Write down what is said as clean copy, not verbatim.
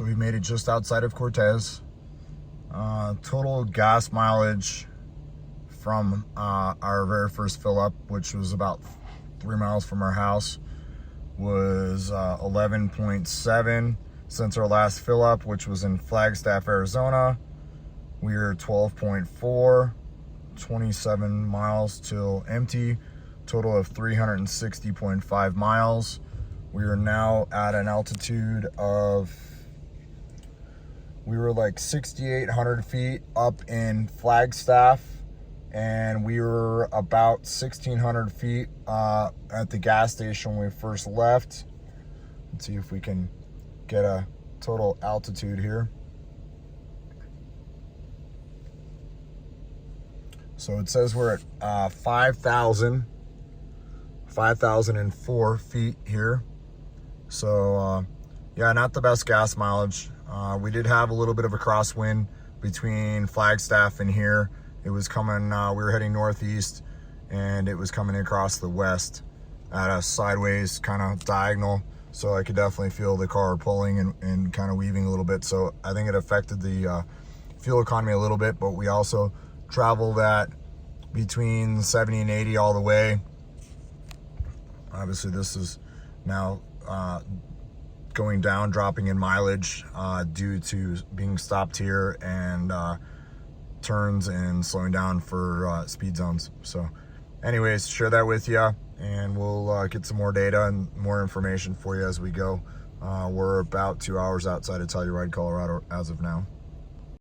So we made it just outside of Cortez. Total gas mileage from our very first fill up, which was about 3 miles from our house, was 11.7. Since our last fill up, which was in Flagstaff, Arizona, we are 12.4, 27 miles till empty, total of 360.5 miles. We are now at an altitude of, we were like 6,800 feet up in Flagstaff, and we were about 1,600 feet at the gas station when we first left. Let's see if we can get a total altitude here. So it says we're at 5,004 feet here. So yeah, not the best gas mileage. We did have a little bit of a crosswind between Flagstaff and here. It was coming, we were heading northeast, and it was coming across the west at a sideways kind of diagonal. So I could definitely feel the car pulling and kind of weaving a little bit. So I think it affected the fuel economy a little bit, but we also traveled at between 70 and 80 all the way. Obviously this is now going down, dropping in mileage due to being stopped here and turns and slowing down for speed zones. So anyways, share that with you, and we'll get some more data and more information for you as we go. We're about 2 hours outside of Telluride, Colorado as of now.